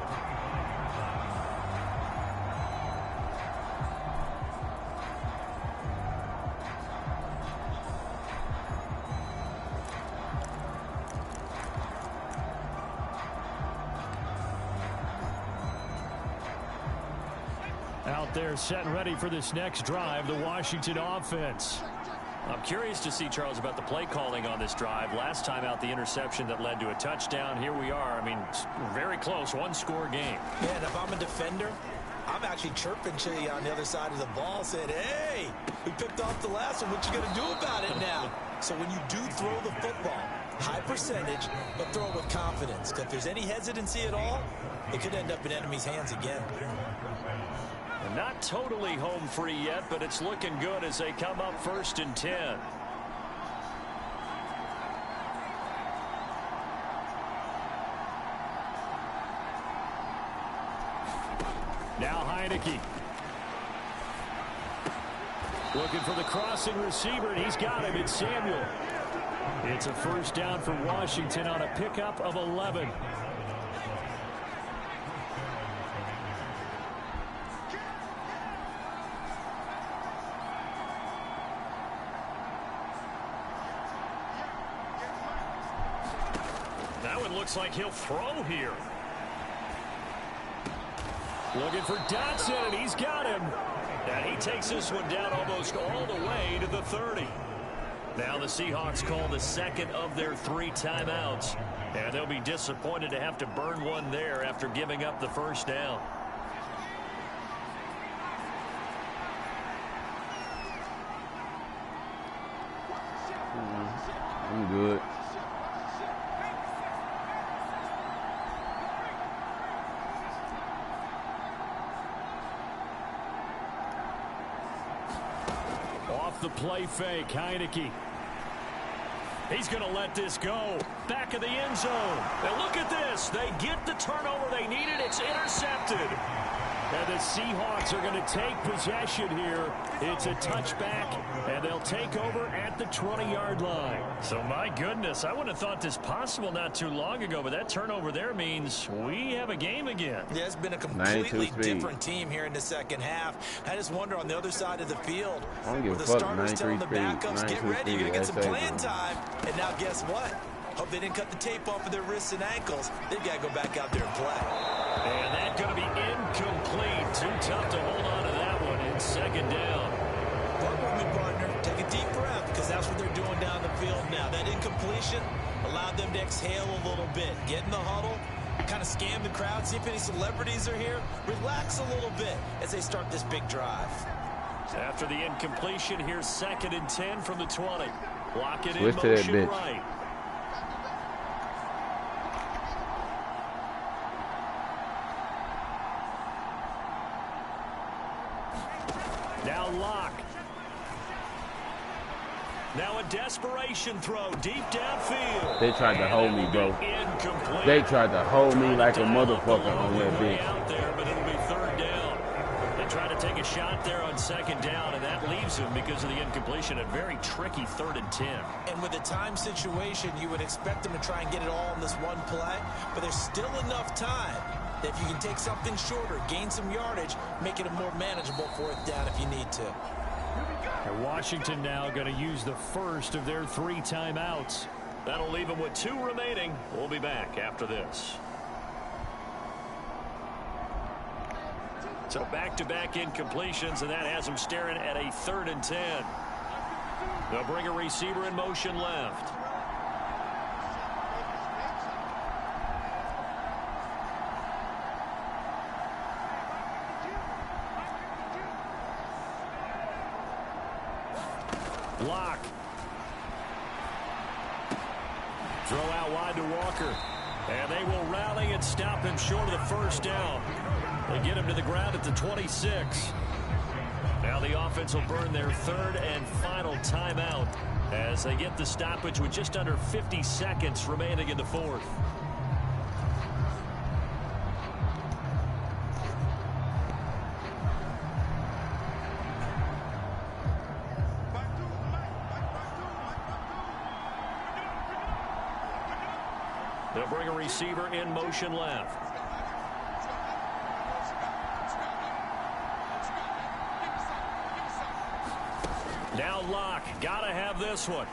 Out there set and ready for this next drive, the Washington offense. I'm curious to see, Charles, about the play calling on this drive. Last time out, the interception that led to a touchdown. Here we are. I mean, very close, 1-score game. Yeah, and if I'm a defender, I'm actually chirping to you on the other side of the ball, saying, hey, we picked off the last one. What you going to do about it now? So when you do throw the football, high percentage, but throw it with confidence. Because if there's any hesitancy at all, it could end up in enemy's hands again. And not totally home free yet, but it's looking good as they come up 1st and 10. Now Heineke. Looking for the crossing receiver, and he's got him. It's Samuel. It's a 1st down for Washington on a pickup of 11. That one looks like he'll throw here. Looking for Dotson, and he's got him. And he takes this one down almost all the way to the 30. Now the Seahawks call the 2nd of their 3 timeouts. And they'll be disappointed to have to burn one there after giving up the 1st down. I'm good. Off the play fake, Heineke. He's going to let this go. Back of the end zone. And look at this. They get the turnover they needed. It's intercepted. And the Seahawks are going to take possession here. It's a touchback, and they'll take over at the 20-yard line. So, my goodness, I wouldn't have thought this possible not too long ago, but that turnover there means we have a game again. Yeah, it's been a completely different team here in the 2nd half. I just wonder on the other side of the field, where the starters telling the backups, get ready, you're going to get some playing time. And now guess what? Hope they didn't cut the tape off of their wrists and ankles. They've got to go back out there and play. And that's going to be incomplete. Too tough to hold on to that one in 2nd down. Work with me, partner. Take a deep breath, because that's what they're doing down the field now. That incompletion allowed them to exhale a little bit. Get in the huddle, kind of scan the crowd, see if any celebrities are here. Relax a little bit as they start this big drive. After the incompletion, here's 2nd and 10 from the 20. Lock it Switch in motion to that bitch. Right. Now Locke. Now a desperation throw deep downfield. They tried to hold me, bro. Incomplete. They tried to hold me like a motherfucker on that bitch. Out there, but it'll be 3rd down. They try to take a shot there on 2nd down, and that leaves them because of the incompletion. A very tricky 3rd and 10. And with the time situation, you would expect them to try and get it all in this one play, but there's still enough time that if you can take something shorter, gain some yardage, make it a more manageable 4th down if you need to. And Washington now going to use the 1st of their 3 timeouts. That'll leave them with 2 remaining. We'll be back after this. So back-to-back incompletions, and that has them staring at a 3rd and 10. They'll bring a receiver in motion left. Block. Throw out wide to Walker. And they will rally and stop him short of the 1st down. They get him to the ground at the 26. Now the offense will burn their 3rd and final timeout as they get the stoppage with just under 50 seconds remaining in the 4th. They'll bring a receiver in motion left. Now Locke, gotta have this one.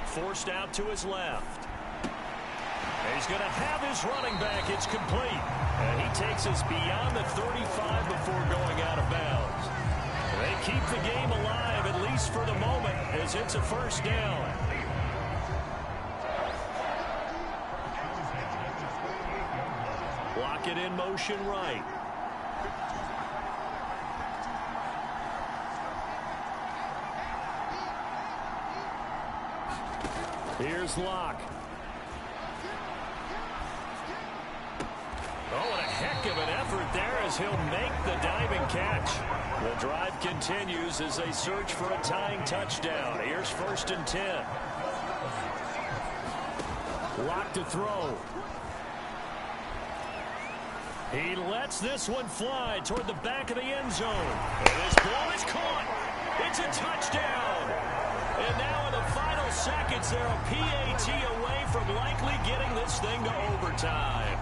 Forced out to his left. And he's going to have his running back. It's complete. And he takes us beyond the 35 before going out of bounds. They keep the game alive, at least for the moment, as it's a 1st down. Lock it in motion right. Here's Locke. heck of an effort there as he'll make the diving catch. The drive continues as they search for a tying touchdown. Here's 1st and 10. Lock to throw. He lets this one fly toward the back of the end zone. And this ball is caught. It's a touchdown. And now in the final seconds, they're a PAT away from likely getting this thing to overtime.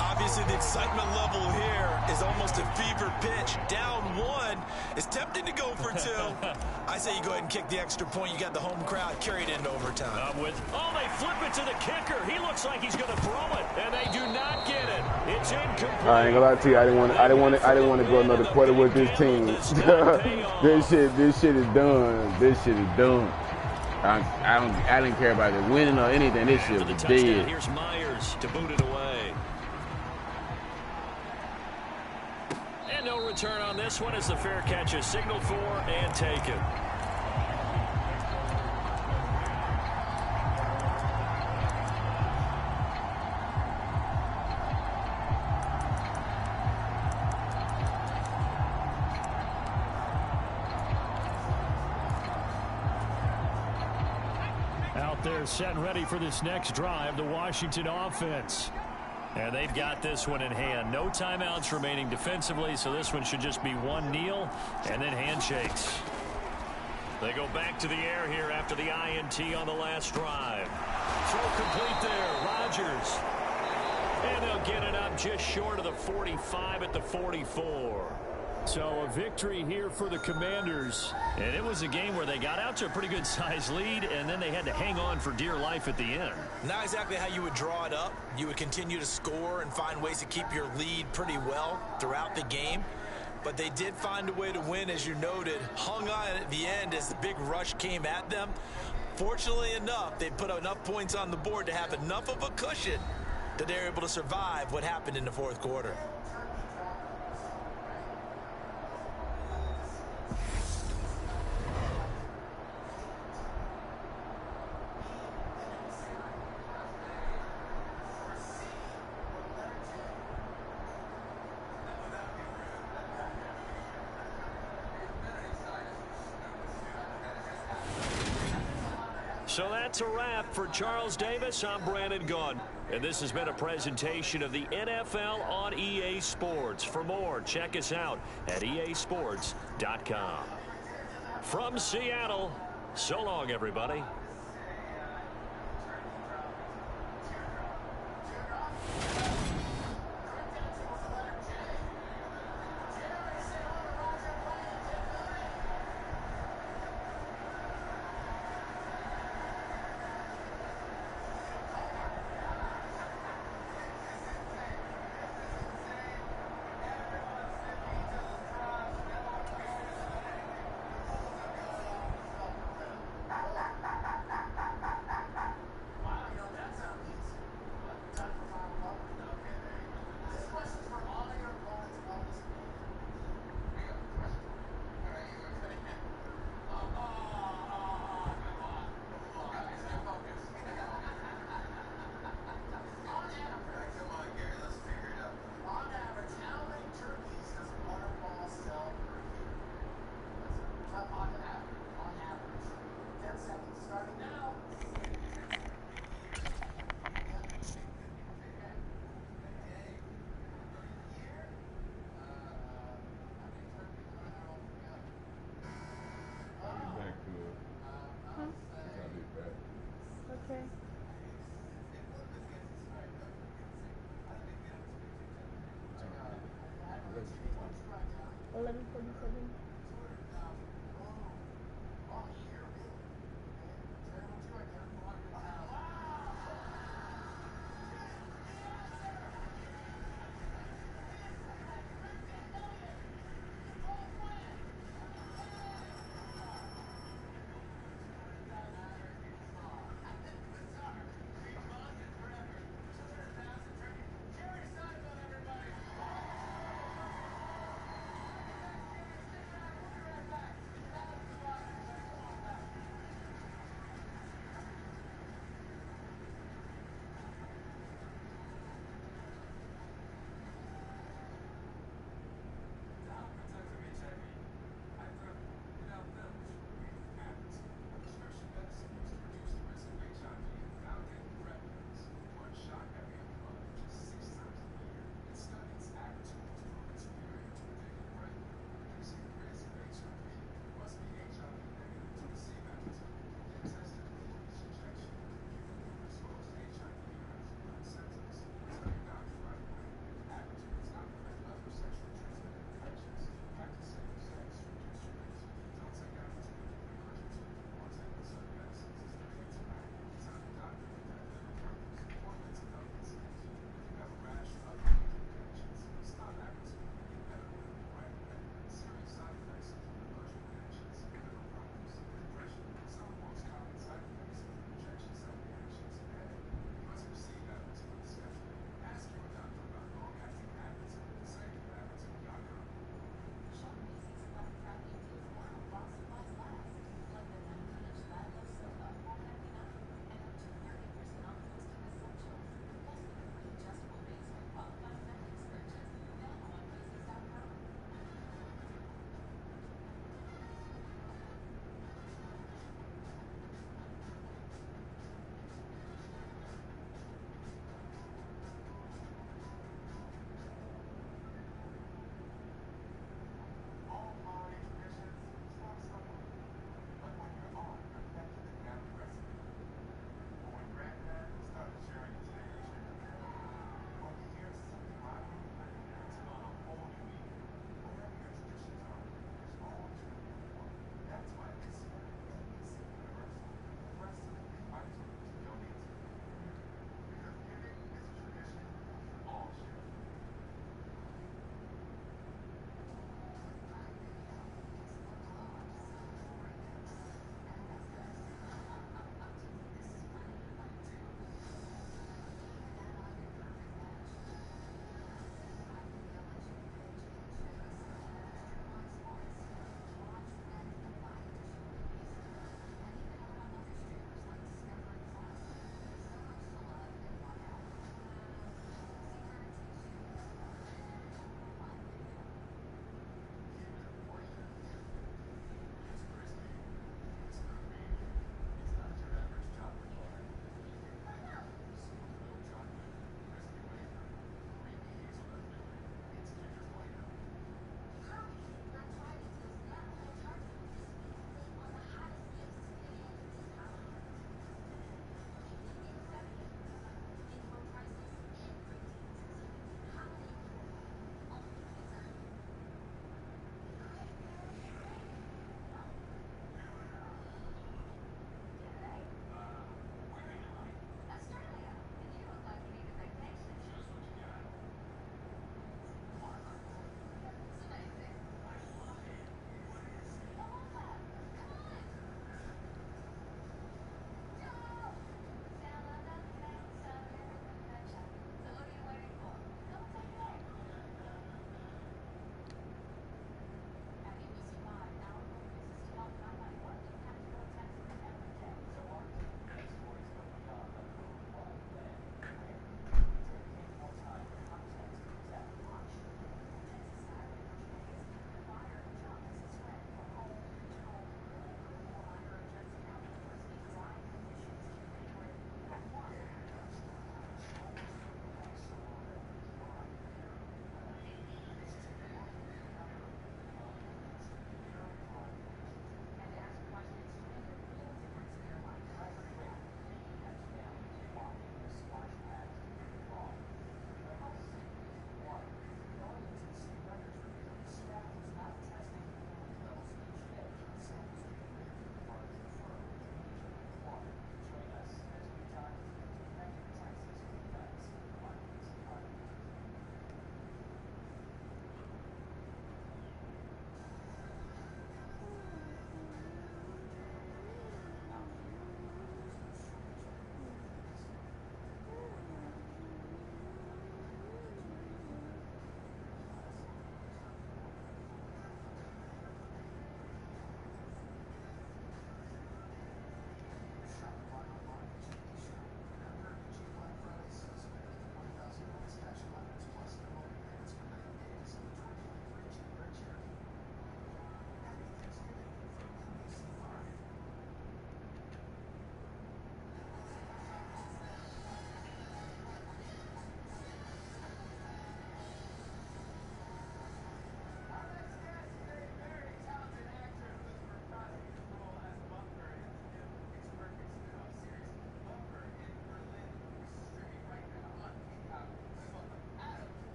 Obviously, the excitement level here is almost a fever pitch. Down 1. It's tempting to go for 2. I say you go ahead and kick the extra point. You got the home crowd carried into overtime. They flip it to the kicker. He looks like he's going to throw it, and they do not get it. It's incomplete. I ain't gonna lie to you. I didn't want to go another quarter with this team. This shit is done. This shit is done. I didn't care about it winning or anything. This shit was dead. Here's Myers to boot it away. And no return on this one as the fair catch is signaled for and taken. Out there set and ready for this next drive, the Washington offense. And they've got this one in hand. No timeouts remaining defensively, so this one should just be one kneel and then handshakes. They go back to the air here after the INT on the last drive. Throw complete there, Rodgers. And they'll get it up just short of the 45 at the 44. So a victory here for the Commanders. And it was a game where they got out to a pretty good size lead, and then they had to hang on for dear life at the end. Not exactly how you would draw it up. You would continue to score and find ways to keep your lead pretty well throughout the game. But they did find a way to win, as you noted. Hung on at the end as the big rush came at them. Fortunately enough, they put enough points on the board to have enough of a cushion that they're able to survive what happened in the fourth quarter. So that's a wrap for Charles Davis. I'm Brandon Gunn. And this has been a presentation of the NFL on EA Sports. For more, check us out at easports.com. From Seattle, so long, everybody. Okay. 11:47.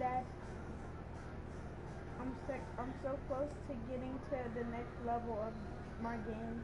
that I'm so close to getting to the next level of my game.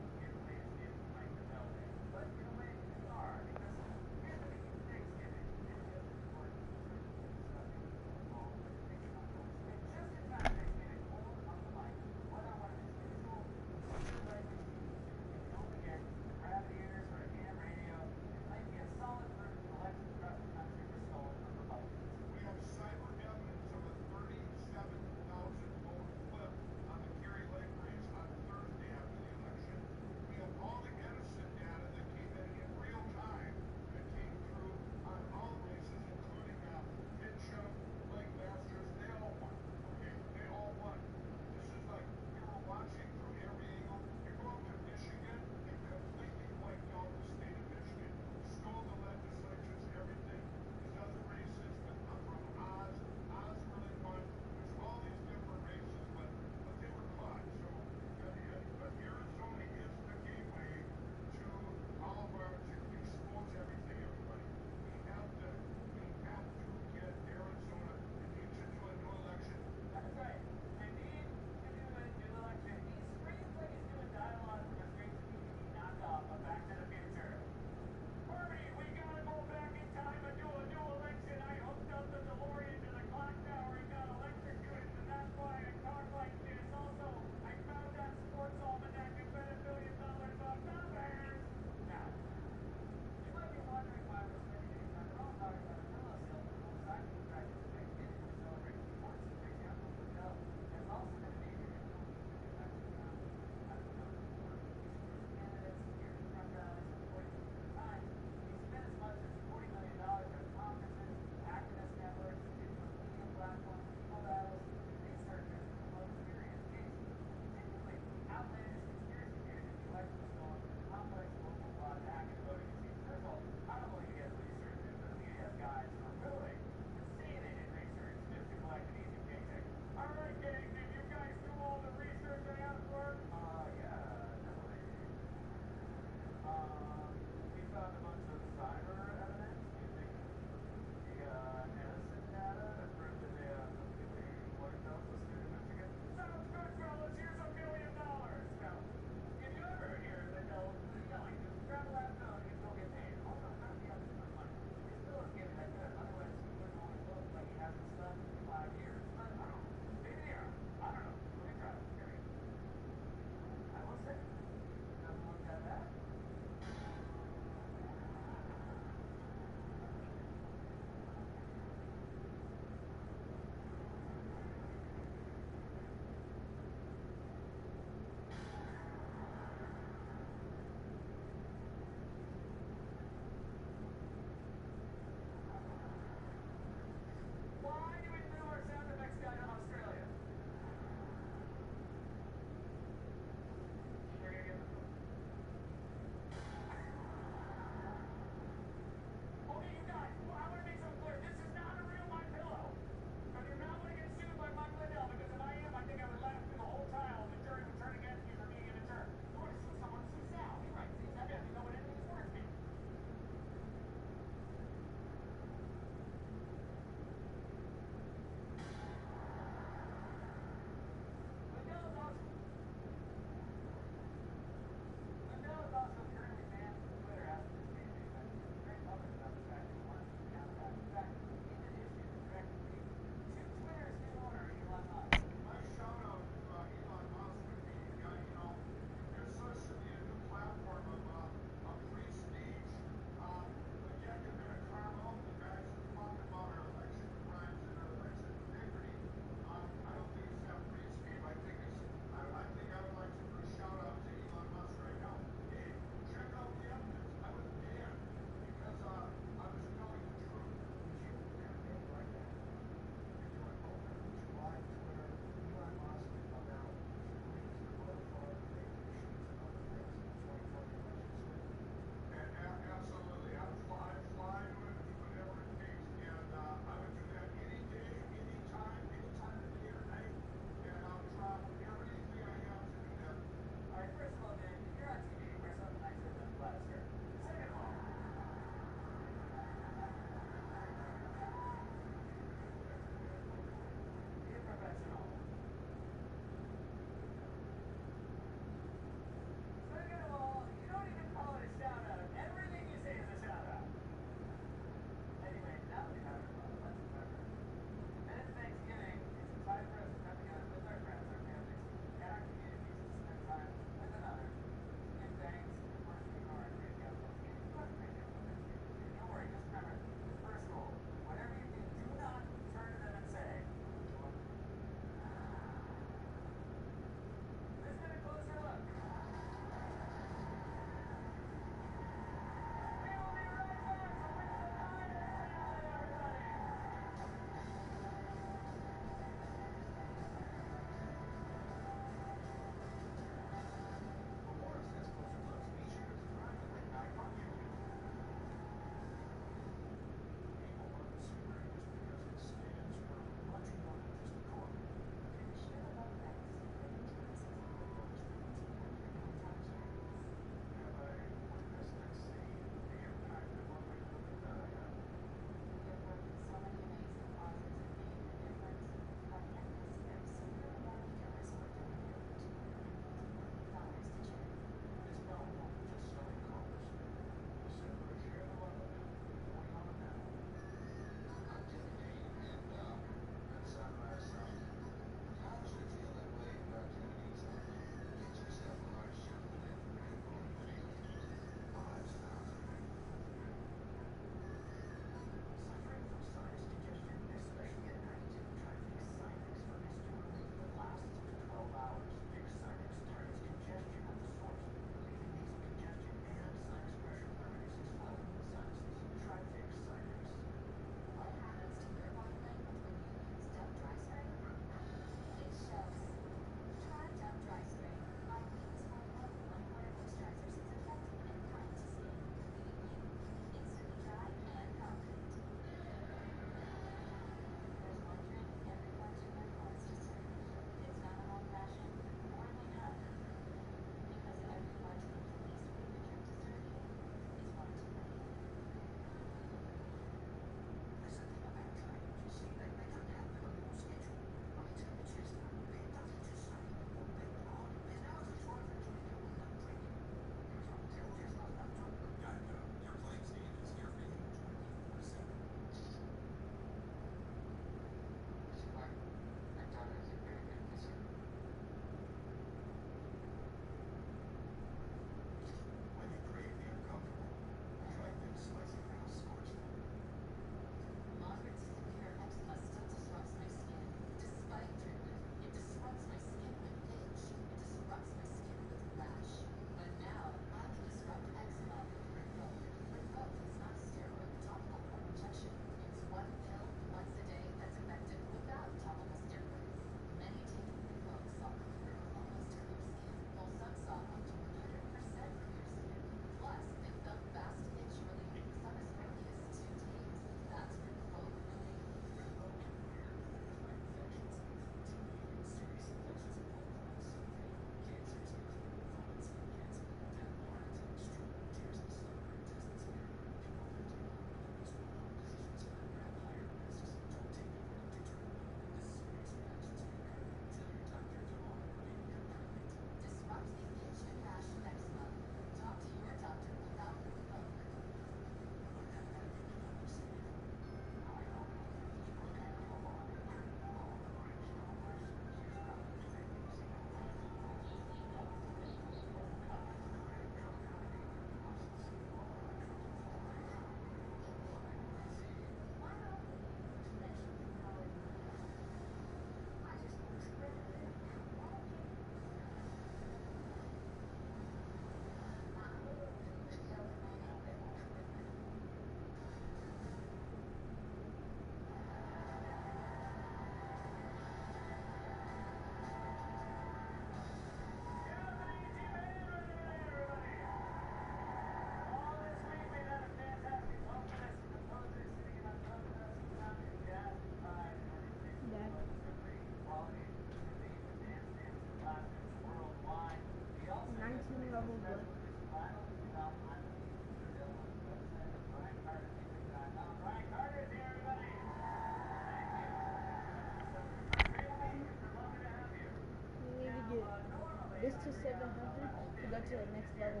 700 to go to the next level.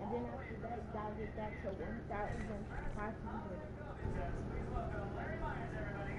And then after that, you gotta get that to 1,500.